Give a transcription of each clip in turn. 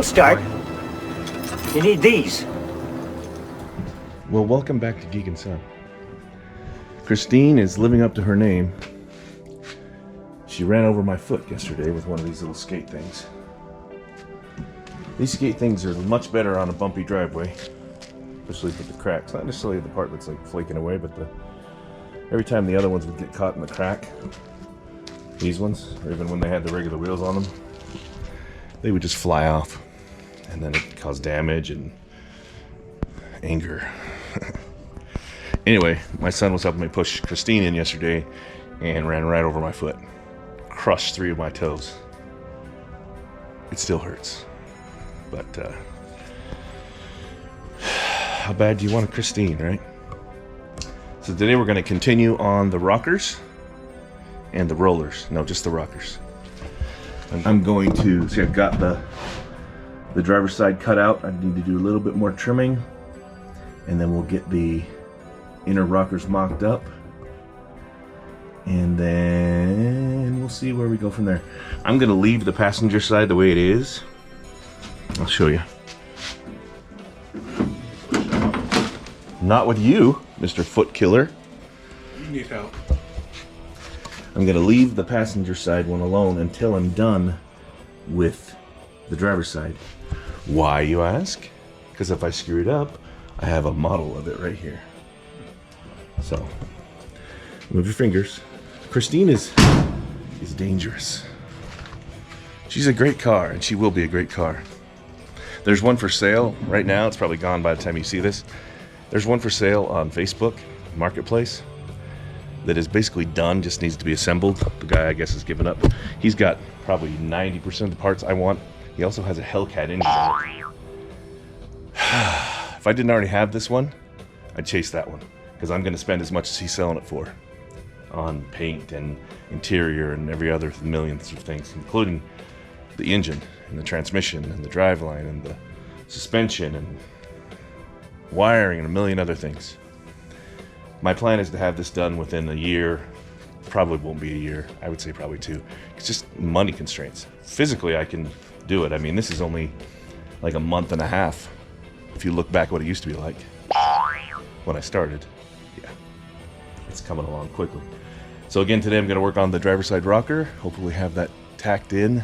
start, you need these. Well, welcome back to Geek and Son. Christine is living up to her name. She ran over my foot yesterday with one of these little skate things. These skate things are much better on a bumpy driveway, especially with the cracks. Not necessarily the part that's like flaking away, but every time the other ones would get caught in the crack, these ones, or even when they had the regular wheels on them, they would just fly off, and then it caused damage and anger. Anyway, my son was helping me push Christine in yesterday and ran right over my foot. Crushed 3 of my toes. It still hurts. But, how bad do you want a Christine, right? So today we're going to continue on the rockers and the rollers. No, just the rockers. I'm going to, see, I've got the driver's side cut out. I need to do a little bit more trimming, and then we'll get the inner rockers mocked up, and then we'll see where we go from there. I'm going to leave the passenger side the way it is. I'll show you. Not with you, Mr. Foot Killer. You need help. I'm going to leave the passenger side one alone until I'm done with the driver's side. Why, you ask? Because if I screw it up, I have a model of it right here. So, move your fingers. Christine is dangerous. She's a great car, and she will be a great car. There's one for sale right now. It's probably gone by the time you see this. There's one for sale on Facebook Marketplace that is basically done, just needs to be assembled. The guy, I guess, has given up. He's got probably 90% of the parts I want. He also has a Hellcat engine on it. If I didn't already have this one, I'd chase that one, because I'm going to spend as much as he's selling it for on paint and interior and every other millions of things, including the engine and the transmission and the driveline and the suspension and wiring and a million other things. My plan is to have this done within a year. Probably won't be a year. I would say probably 2. It's just money constraints. Physically, I can do it. I mean, this is only like a month and a half. If you look back what it used to be like when I started. Yeah, it's coming along quickly. So again, today I'm going to work on the driver's side rocker. Hopefully have that tacked in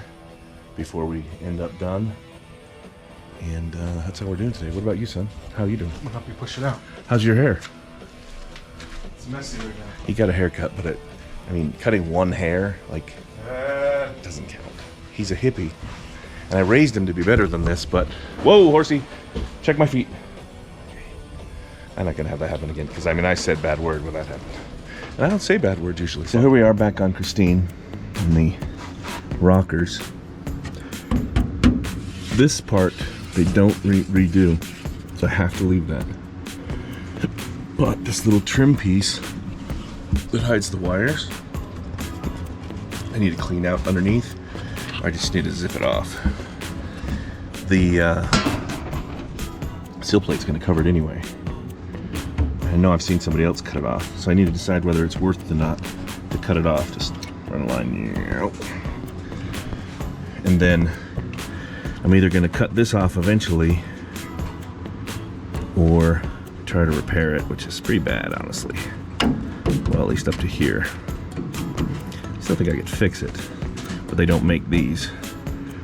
before we end up done. And that's how we're doing today. What about you, son? How are you doing? I'm gonna help you push it out. How's your hair? It's messy right now. He got a haircut, but I mean, cutting one hair, like, doesn't count. He's a hippie. And I raised him to be better than this, but... Whoa, horsey! Check my feet. I'm not going to have that happen again, because, I mean, I said bad word when that happened. And I don't say bad words usually. So here we are back on Christine and the rockers. This part, they don't redo, so I have to leave that. But this little trim piece that hides the wires, I need to clean out underneath. I just need to zip it off. The seal plate's going to cover it anyway. I know I've seen somebody else cut it off, so I need to decide whether it's worth it or not to cut it off. Just run a line. And then I'm either going to cut this off eventually or try to repair it, which is pretty bad, honestly. Well, at least up to here. Still think I could fix it, but they don't make these.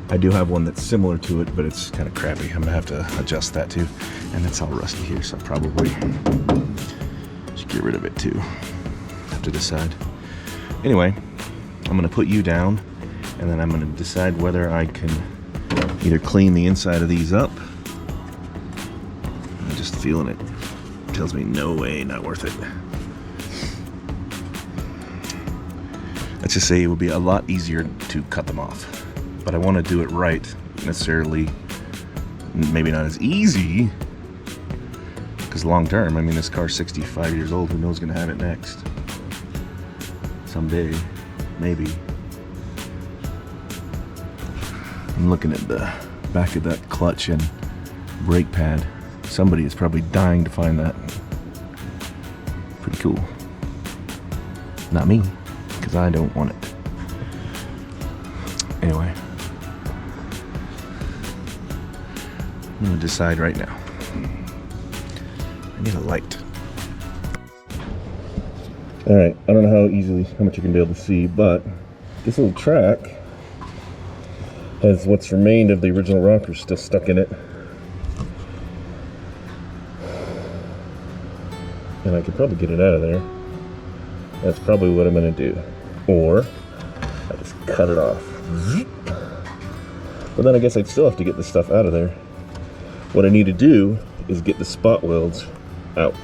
I do have one that's similar to it, but it's kind of crappy. I'm gonna have to adjust that too. And it's all rusty here, so I probably should get rid of it too. Have to decide. Anyway, I'm gonna put you down, and then I'm gonna decide whether I can either clean the inside of these up. I'm just feeling it. Tells me no way, not worth it. Let's just say it would be a lot easier to cut them off, but I want to do it right. Necessarily, maybe not as easy, because long term, I mean, this car's 65 years old. Who knows going to have it next? Someday, maybe. I'm looking at the back of that clutch and brake pad. Somebody is probably dying to find that. Pretty cool. Not me, because I don't want it. I'm gonna decide right now. I need a light. All right, I don't know how much you can be able to see, but this little track has what's remained of the original rocker still stuck in it. And I could probably get it out of there. That's probably what I'm gonna do. Or I just cut it off. But then I guess I'd still have to get this stuff out of there. What I need to do is get the spot welds out.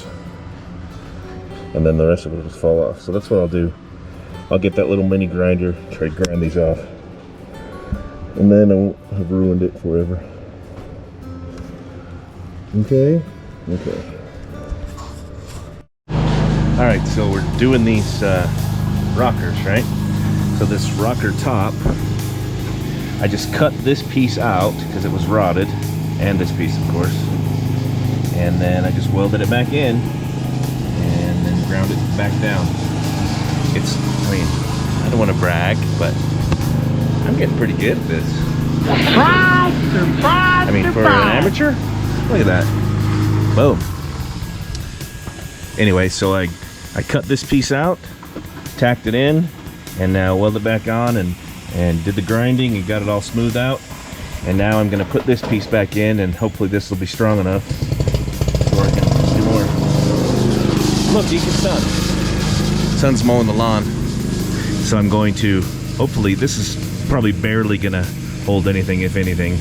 And then the rest of it will just fall off. So that's what I'll do. I'll get that little mini grinder, try to grind these off. And then I won't have ruined it forever. Okay? Okay. Alright, so we're doing these rockers, right? So this rocker top, I just cut this piece out because it was rotted, and this piece of course, and then I just welded it back in and then ground it back down. I mean, I don't want to brag, but I'm getting pretty good at this. I mean, for an amateur, look at that. Boom. Anyway, so I cut this piece out, tacked it in, and now welded it back on and did the grinding and got it all smoothed out. And now I'm going to put this piece back in, and hopefully this will be strong enough so I can do more. Look, Geek and Son. Son's mowing the lawn. So I'm going to, hopefully, this is probably barely going to hold anything, if anything,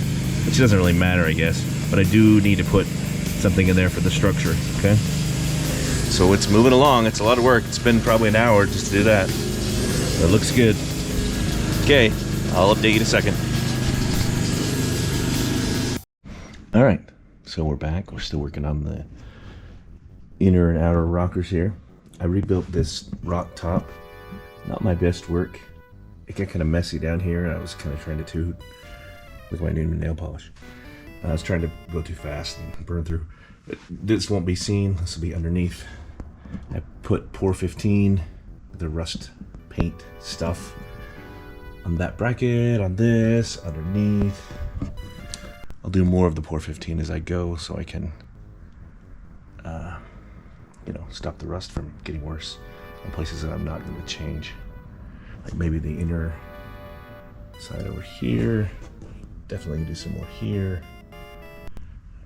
which doesn't really matter, I guess. But I do need to put something in there for the structure, okay? So it's moving along. It's a lot of work. It's been probably an hour just to do that. But it looks good. Okay, I'll update you in a second. All right, so we're back. We're still working on the inner and outer rockers here. I rebuilt this rock top. Not my best work. It got kind of messy down here, and I was kind of trying to toot with my new nail polish. I was trying to go too fast and burn through. But this won't be seen. This will be underneath. I put Por 15, the rust paint stuff, on that bracket, on this, underneath. I'll do more of the Por 15 as I go, so I can, you know, stop the rust from getting worse on places that I'm not going to change. Like maybe the inner side over here. Definitely gonna do some more here.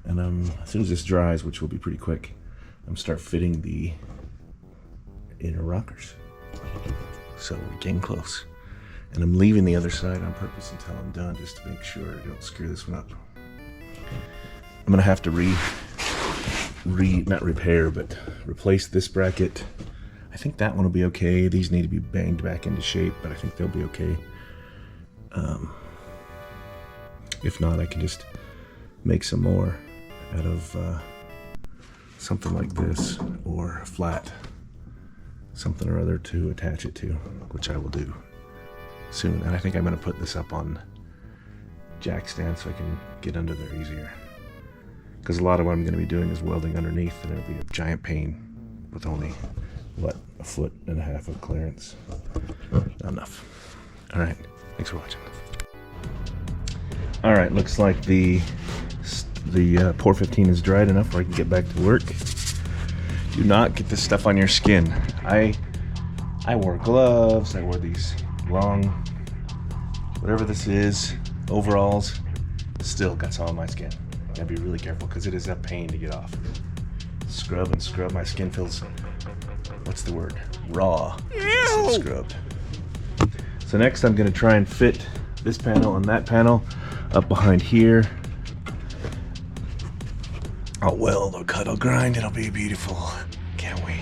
And as soon as this dries, which will be pretty quick, I'm start fitting the inner rockers. So we're getting close. And I'm leaving the other side on purpose until I'm done, just to make sure I don't screw this one up. I'm gonna have to not repair, but replace this bracket. I think that one will be okay. These need to be banged back into shape, but I think they'll be okay. If not, I can just make some more out of something like this, or flat something or other to attach it to, which I will do soon. And I think I'm going to put this up on jack stands so I can get under there easier, because a lot of what I'm going to be doing is welding underneath, and it'll be a giant pain with only, what, 1.5 feet of clearance. Not enough. All right, thanks for watching. All right, looks like the Por 15 is dried enough where I can get back to work. Do not get this stuff on your skin. I wore gloves. I wore these long, whatever this is, overalls. Still got some on my skin. Gotta be really careful because it is a pain to get off. Scrub and scrub. My skin feels, what's the word? Raw. Scrubbed. So next I'm gonna try and fit this panel and that panel up behind here. I'll weld, I'll cut, I'll grind, it'll be beautiful. Can't wait.